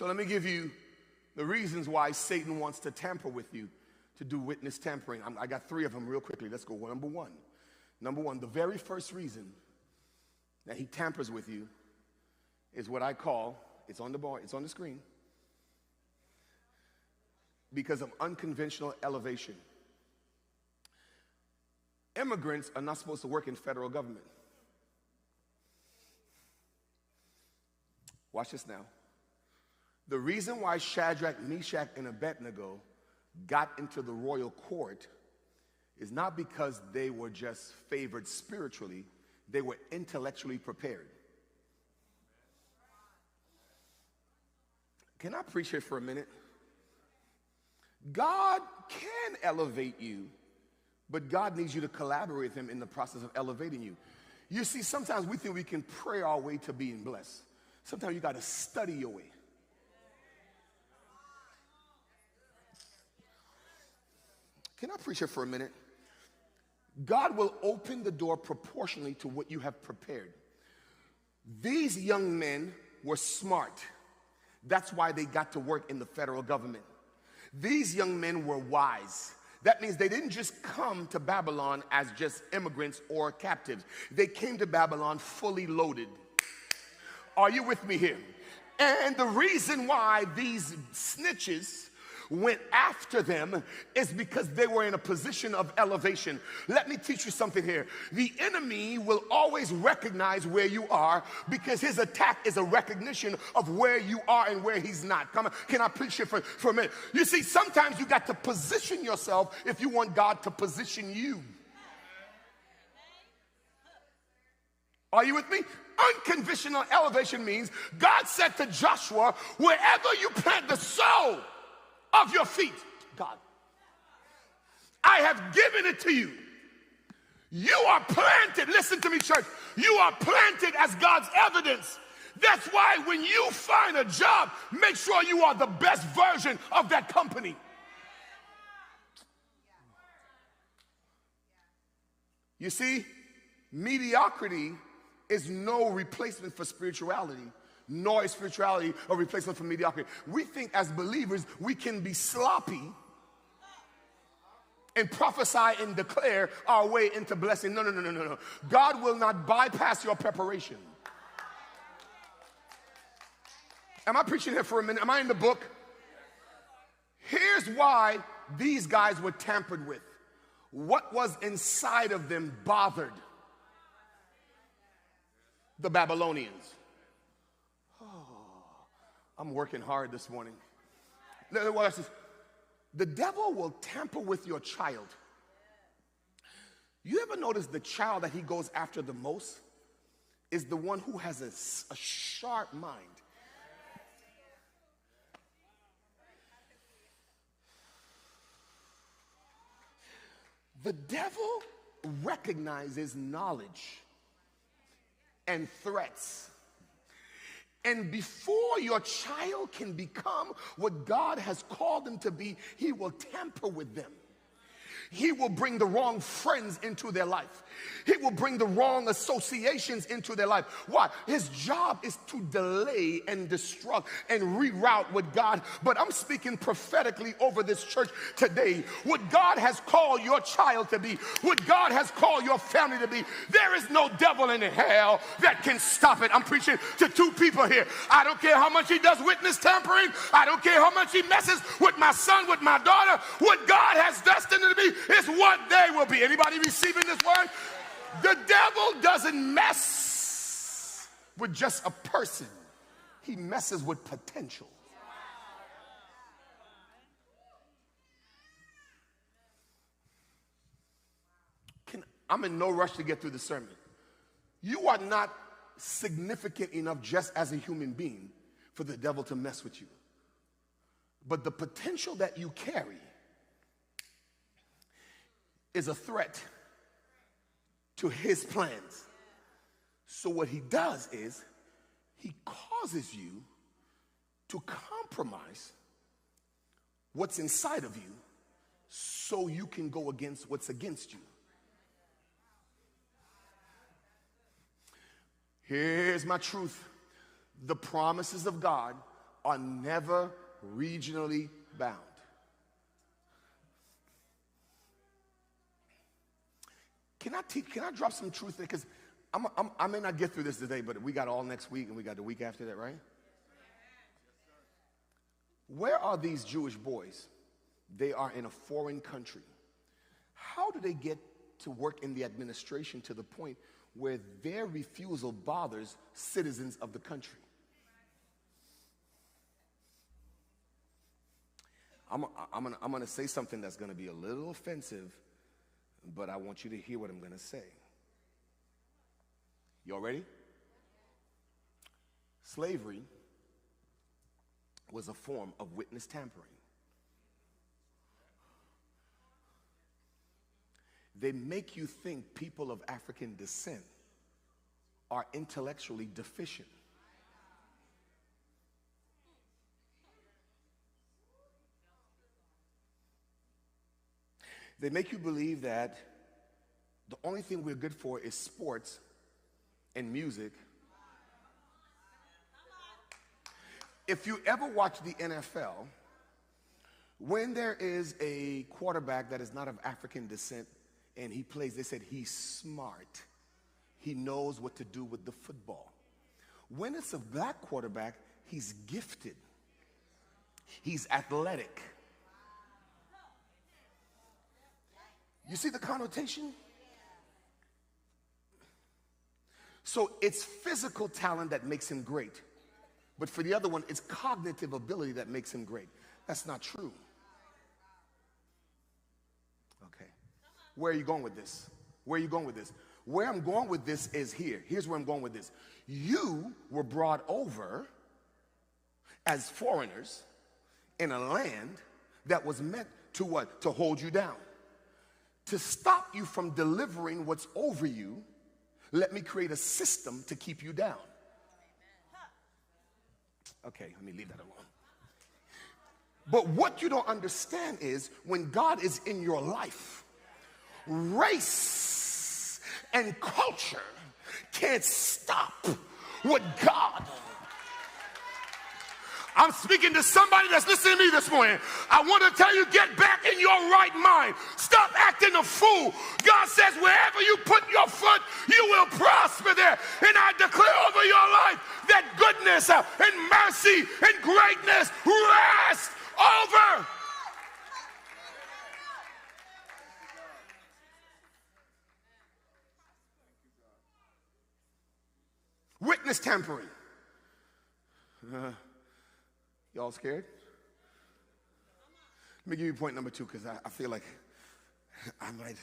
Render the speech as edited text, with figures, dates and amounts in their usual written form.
So let me give you the reasons why Satan wants to tamper with you, to do witness tampering. I got 3 of them real quickly. Let's go. Number one, the very first reason that he tampers with you is what I call, it's on the board, it's on the screen, because of unconventional elevation. Immigrants are not supposed to work in federal government. Watch this now. The reason why Shadrach, Meshach, and Abednego got into the royal court is not because they were just favored spiritually, they were intellectually prepared. Can I preach here for a minute? God can elevate you, but God needs you to collaborate with him in the process of elevating you. You see, sometimes we think we can pray our way to being blessed. Sometimes you got to study your way. Can I preach here for a minute? God will open the door proportionally to what you have prepared. These young men were smart. That's why they got to work in the federal government. These young men were wise. That means they didn't just come to Babylon as just immigrants or captives. They came to Babylon fully loaded. Are you with me here? And the reason why these snitches went after them is because they were in a position of elevation. Let me teach you something here. The enemy will always recognize where you are because his attack is a recognition of where you are and where he's not. Come on, can I preach here for a minute? You see, sometimes you got to position yourself if you want God to position you. Are you with me? Unconventional elevation means God said to Joshua, wherever you plant the sole of your feet, God, I have given it to you. You are planted. Listen to me, church. You are planted as God's evidence. That's why when you find a job, make sure you are the best version of that company. You see, mediocrity is no replacement for spirituality. Nor is spirituality a replacement for mediocrity. We think as believers we can be sloppy and prophesy and declare our way into blessing. No. God will not bypass your preparation. Am I preaching here for a minute? Am I in the book? Here's why these guys were tampered with. What was inside of them bothered the Babylonians. I'm working hard this morning. The devil will tamper with your child. You ever notice the child that he goes after the most is the one who has a sharp mind? The devil recognizes knowledge and threats. And before your child can become what God has called them to be, he will tamper with them. He will bring the wrong friends into their life. He will bring the wrong associations into their life. Why? His job is to delay and destruct and reroute what God, but I'm speaking prophetically over this church today. What God has called your child to be, what God has called your family to be, there is no devil in hell that can stop it. I'm preaching to two people here. I don't care how much he does witness tampering. I don't care how much he messes with my son, with my daughter. What God has destined to be is what they will be. Anybody receiving this word? The devil doesn't mess with just a person. He messes with potential. I'm in no rush to get through the sermon. You are not significant enough just as a human being for the devil to mess with you. But the potential that you carry is a threat to his plans. So what he does is he causes you to compromise what's inside of you so you can go against what's against you. Here's my truth. The promises of God are never regionally bound. Can I drop some truth there? Because I may not get through this today, but we got all next week and we got the week after that, right? Where are these Jewish boys? They are in a foreign country. How do they get to work in the administration to the point where their refusal bothers citizens of the country? I'm going to say something that's going to be a little offensive, but I want you to hear what I'm going to say. Y'all ready? Slavery was a form of witness tampering. They make you think people of African descent are intellectually deficient. They make you believe that the only thing we're good for is sports and music. If you ever watch the NFL, when there is a quarterback that is not of African descent and he plays, they said he's smart. He knows what to do with the football. When it's a black quarterback, he's gifted. He's athletic. You see the connotation? So it's physical talent that makes him great. But for the other one, it's cognitive ability that makes him great. That's not true. Okay. Where are you going with this? Where are you going with this? Where I'm going with this is here. Here's where I'm going with this. You were brought over as foreigners in a land that was meant to what? To hold you down. To stop you from delivering what's over you, let me create a system to keep you down. Okay, let me leave that alone. But what you don't understand is when God is in your life, race and culture can't stop what God. I'm speaking to somebody that's listening to me this morning. I want to tell you, get back in your right mind. Stop acting a fool. God says wherever you put your foot, you will prosper there. And I declare over your life that goodness and mercy and greatness rest over. Witness tampering. Y'all scared? Let me give you point number 2 because I feel like I might